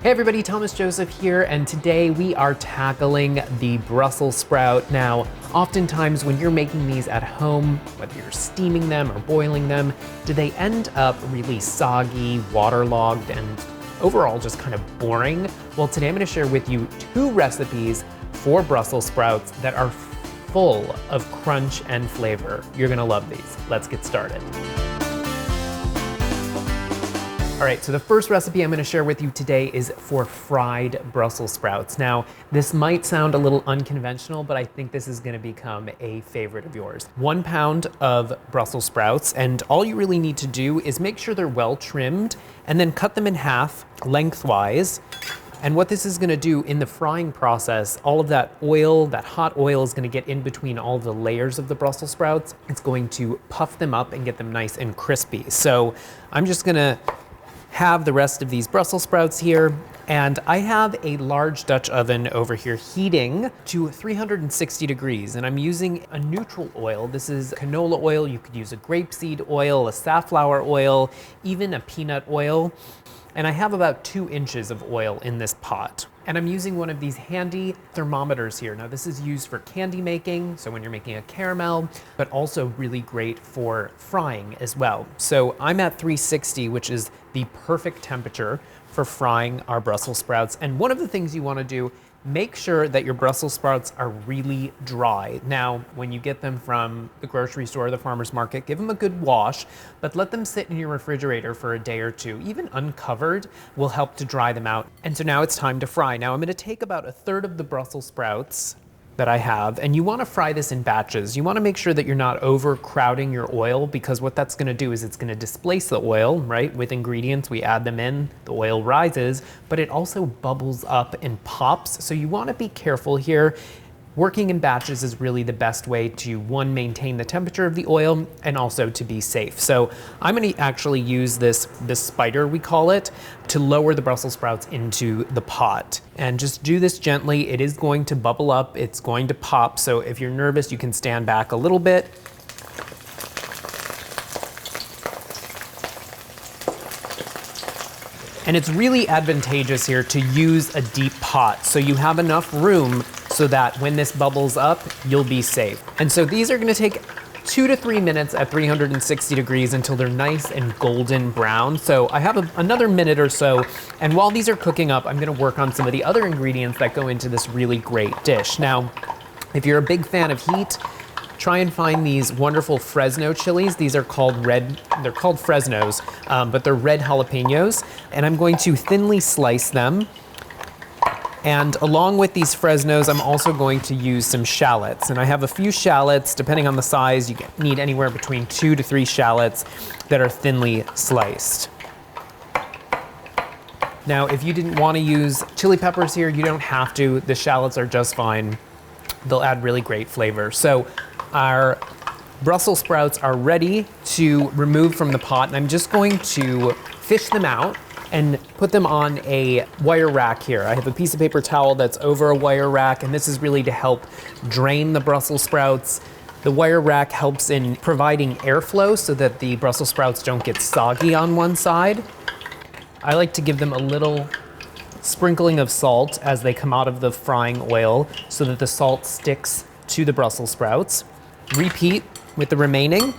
Hey everybody, Thomas Joseph here, and today we are tackling the Brussels sprout. Now, oftentimes when you're making these at home, whether you're steaming them or boiling them, do they end up really soggy, waterlogged, and overall just kind of boring? Well, today I'm gonna share with you 2 recipes for Brussels sprouts that are full of crunch and flavor. You're gonna love these. Let's get started. All right, so the first recipe I'm gonna share with you today is for fried Brussels sprouts. Now, this might sound a little unconventional, but I think this is gonna become a favorite of yours. 1 pound of Brussels sprouts, and all you really need to do is make sure they're well trimmed and then cut them in half lengthwise. And what this is gonna do in the frying process, all of that oil, that hot oil is gonna get in between all the layers of the Brussels sprouts. It's going to puff them up and get them nice and crispy. So I'm just gonna have the rest of these Brussels sprouts here, and I have a large Dutch oven over here heating to 360 degrees, and I'm using a neutral oil. This is canola oil. You could use a grapeseed oil, a safflower oil, even a peanut oil. And I have about 2 inches of oil in this pot. And I'm using one of these handy thermometers here. Now this is used for candy making, so when you're making a caramel, but also really great for frying as well. So I'm at 360, which is the perfect temperature for frying our Brussels sprouts. And one of the things you wanna do, make sure that your Brussels sprouts are really dry. Now, when you get them from the grocery store or the farmer's market, give them a good wash, but let them sit in your refrigerator for a day or 2. Even uncovered will help to dry them out. And so now it's time to fry. Now I'm gonna take about 1/3 of the Brussels sprouts that I have, and you wanna fry this in batches. You wanna make sure that you're not overcrowding your oil, because what that's gonna do is it's gonna displace the oil, right? With ingredients, we add them in, the oil rises, but it also bubbles up and pops. So you wanna be careful here. Working in batches is really the best way to, 1, maintain the temperature of the oil, and also to be safe. So I'm gonna actually use this spider, we call it, to lower the Brussels sprouts into the pot. And just do this gently. It is going to bubble up, it's going to pop. So if you're nervous, you can stand back a little bit. And it's really advantageous here to use a deep pot, so you have enough room so that when this bubbles up, you'll be safe. And so these are gonna take 2 to 3 minutes at 360 degrees until they're nice and golden brown. So I have another minute or so, and while these are cooking up, I'm gonna work on some of the other ingredients that go into this really great dish. Now, if you're a big fan of heat, try and find these wonderful Fresno chilies. These are called they're called Fresnos, but they're red jalapenos. And I'm going to thinly slice them. And along with these Fresnos, I'm also going to use some shallots. And I have a few shallots, depending on the size, you need anywhere between 2 to 3 shallots that are thinly sliced. Now, if you didn't want to use chili peppers here, you don't have to. The shallots are just fine. They'll add really great flavor. So our Brussels sprouts are ready to remove from the pot, and I'm just going to fish them out and put them on a wire rack here. I have a piece of paper towel that's over a wire rack, and this is really to help drain the Brussels sprouts. The wire rack helps in providing airflow so that the Brussels sprouts don't get soggy on one side. I like to give them a little sprinkling of salt as they come out of the frying oil so that the salt sticks to the Brussels sprouts. Repeat with the remaining,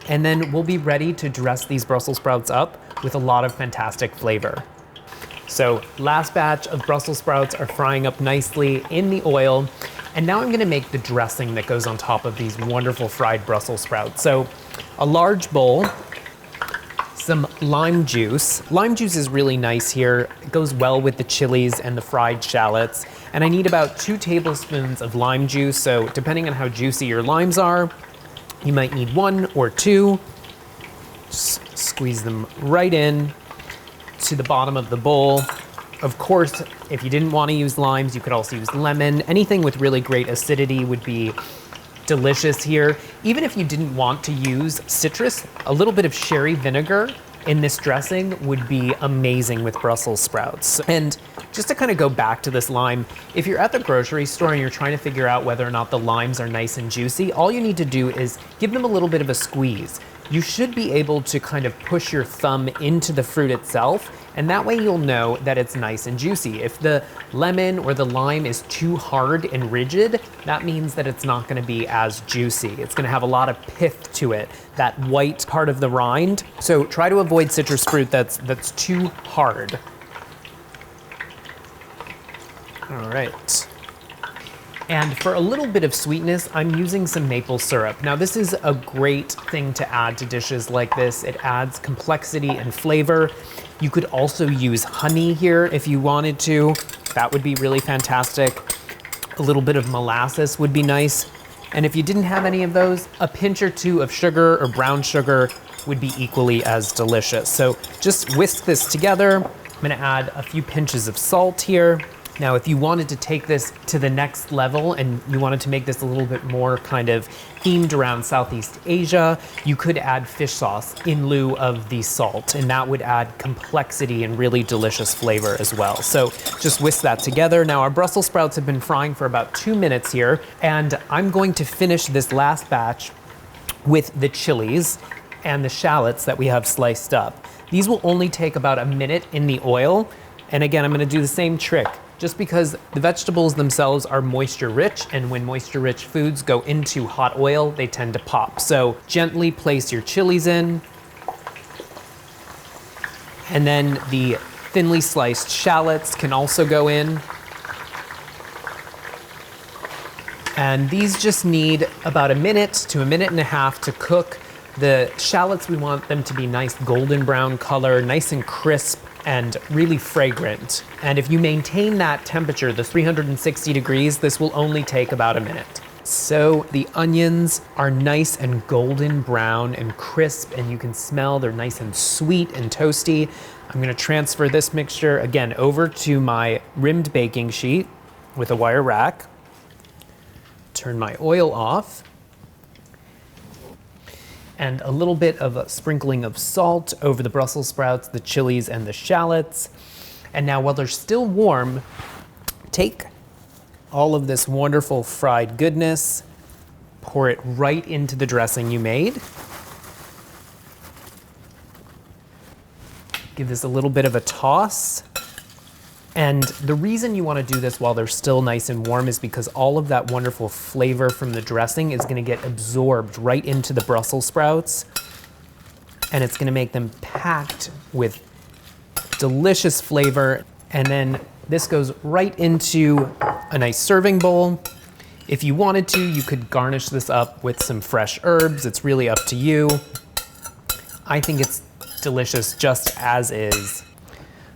and then we'll be ready to dress these Brussels sprouts up with a lot of fantastic flavor. So last batch of Brussels sprouts are frying up nicely in the oil, and now I'm gonna make the dressing that goes on top of these wonderful fried Brussels sprouts. So a large bowl, some lime juice. Lime juice is really nice here. It goes well with the chilies and the fried shallots. And I need about 2 tablespoons of lime juice. So depending on how juicy your limes are, you might need 1 or 2. Just squeeze them right in to the bottom of the bowl. Of course, if you didn't want to use limes, you could also use lemon. Anything with really great acidity would be delicious here. Even if you didn't want to use citrus, a little bit of sherry vinegar in this dressing would be amazing with Brussels sprouts. And just to kind of go back to this lime, if you're at the grocery store and you're trying to figure out whether or not the limes are nice and juicy, all you need to do is give them a little bit of a squeeze. you should be able to kind of push your thumb into the fruit itself, and that way you'll know that it's nice and juicy. If the lemon or the lime is too hard and rigid, that means that it's not gonna be as juicy. It's gonna have a lot of pith to it, that white part of the rind. So try to avoid citrus fruit that's too hard. All right. And for a little bit of sweetness, I'm using some maple syrup. Now this is a great thing to add to dishes like this. It adds complexity and flavor. You could also use honey here if you wanted to. That would be really fantastic. A little bit of molasses would be nice. And if you didn't have any of those, a pinch or two of sugar or brown sugar would be equally as delicious. So just whisk this together. I'm gonna add a few pinches of salt here. Now, if you wanted to take this to the next level and you wanted to make this a little bit more kind of themed around Southeast Asia, you could add fish sauce in lieu of the salt, and that would add complexity and really delicious flavor as well. So just whisk that together. Now, our Brussels sprouts have been frying for about 2 minutes here, and I'm going to finish this last batch with the chilies and the shallots that we have sliced up. These will only take about a minute in the oil. And again, I'm gonna do the same trick. Just because the vegetables themselves are moisture rich, and when moisture rich foods go into hot oil, they tend to pop. So gently place your chilies in, and then the thinly sliced shallots can also go in. And these just need about a minute to a minute and a half to cook. The shallots, we want them to be nice golden brown color, nice and crisp, and really fragrant. And if you maintain that temperature, the 360 degrees, this will only take about a minute. So the onions are nice and golden brown and crisp, and you can smell they're nice and sweet and toasty. I'm gonna transfer this mixture again over to my rimmed baking sheet with a wire rack. Turn my oil off. And a little bit of a sprinkling of salt over the Brussels sprouts, the chilies, and the shallots. And now while they're still warm, take all of this wonderful fried goodness, pour it right into the dressing you made. Give this a little bit of a toss. And the reason you want to do this while they're still nice and warm is because all of that wonderful flavor from the dressing is going to get absorbed right into the Brussels sprouts, and it's going to make them packed with delicious flavor. And then this goes right into a nice serving bowl. If you wanted to, you could garnish this up with some fresh herbs. It's really up to you. I think it's delicious just as is.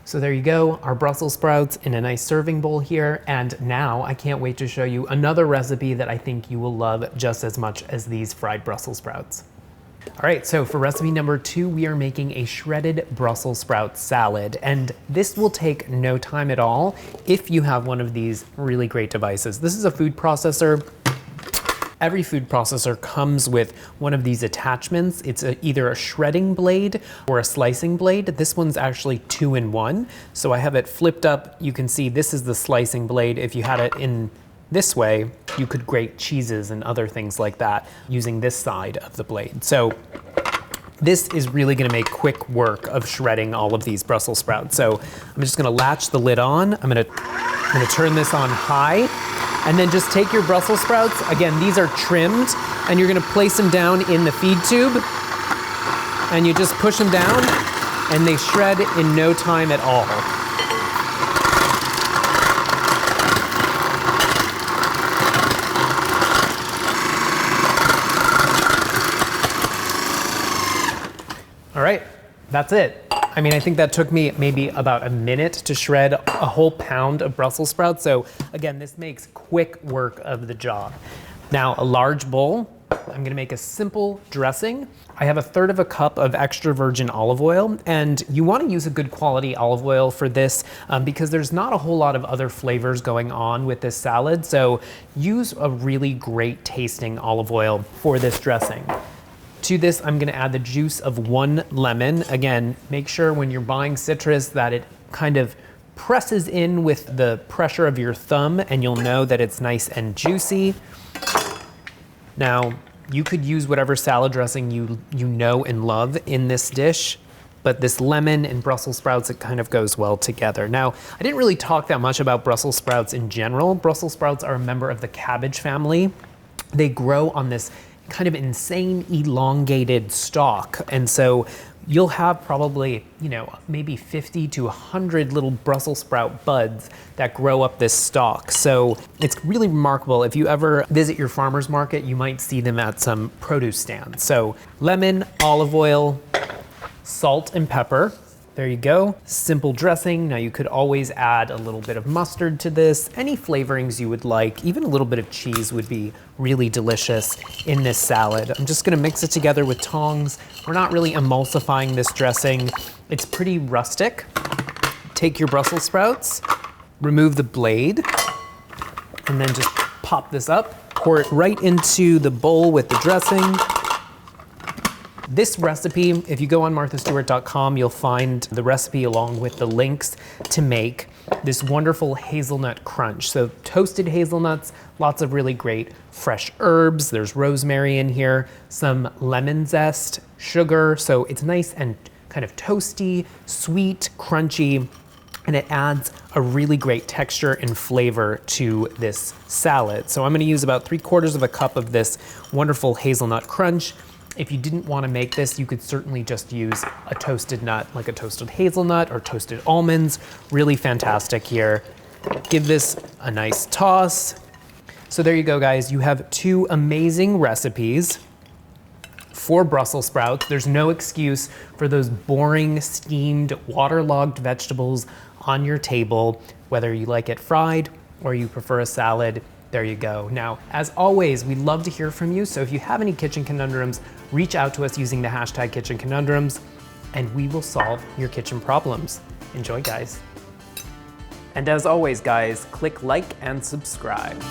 So there you go, our Brussels sprouts in a nice serving bowl here. And now I can't wait to show you another recipe that I think you will love just as much as these fried Brussels sprouts. All right, so for recipe number 2, we are making a shredded Brussels sprout salad. And this will take no time at all if you have one of these really great devices. This is a food processor. Every food processor comes with one of these attachments. It's either a shredding blade or a slicing blade. This one's actually 2-in-1. So I have it flipped up. You can see this is the slicing blade. If you had it in this way, you could grate cheeses and other things like that using this side of the blade. So this is really gonna make quick work of shredding all of these Brussels sprouts. So I'm just gonna latch the lid on. I'm gonna turn this on high. And then just take your Brussels sprouts. Again, these are trimmed, and you're gonna place them down in the feed tube, and you just push them down, and they shred in no time at all. All right, that's it. I mean, I think that took me maybe about a minute to shred a whole pound of Brussels sprouts. So again, this makes quick work of the job. Now, a large bowl, I'm gonna make a simple dressing. I have 1/3 cup of extra virgin olive oil, and you wanna use a good quality olive oil for this because there's not a whole lot of other flavors going on with this salad. So use a really great tasting olive oil for this dressing. To this, I'm gonna add the juice of 1 lemon. Again, make sure when you're buying citrus that it kind of presses in with the pressure of your thumb, and you'll know that it's nice and juicy. Now, You could use whatever salad dressing you know and love in this dish, but this lemon and Brussels sprouts, it kind of goes well together. Now, I didn't really talk that much about Brussels sprouts in general. Brussels sprouts are a member of the cabbage family. They grow on this kind of insane elongated stalk. And so you'll have probably, maybe 50 to 100 little Brussels sprout buds that grow up this stalk. So it's really remarkable. If you ever visit your farmer's market, you might see them at some produce stands. So lemon, olive oil, salt and pepper. There you go. Simple dressing. Now you could always add a little bit of mustard to this, any flavorings you would like. Even a little bit of cheese would be really delicious in this salad. I'm just gonna mix it together with tongs. We're not really emulsifying this dressing. It's pretty rustic. Take your Brussels sprouts, remove the blade, and then just pop this up. Pour it right into the bowl with the dressing. This recipe, if you go on marthastewart.com, you'll find the recipe along with the links to make this wonderful hazelnut crunch. So toasted hazelnuts, lots of really great fresh herbs. There's rosemary in here, some lemon zest, sugar. So it's nice and kind of toasty, sweet, crunchy, and it adds a really great texture and flavor to this salad. So I'm gonna use about 3/4 of a cup of this wonderful hazelnut crunch. If you didn't want to make this, you could certainly just use a toasted nut, like a toasted hazelnut or toasted almonds. Really fantastic here. Give this a nice toss. So there you go, guys. You have 2 amazing recipes for Brussels sprouts. There's no excuse for those boring, steamed, waterlogged vegetables on your table, whether you like it fried or you prefer a salad. There you go. Now, as always, we'd love to hear from you. So if you have any kitchen conundrums, reach out to us using the hashtag kitchen conundrums, and we will solve your kitchen problems. Enjoy, guys. And as always, guys, click like and subscribe.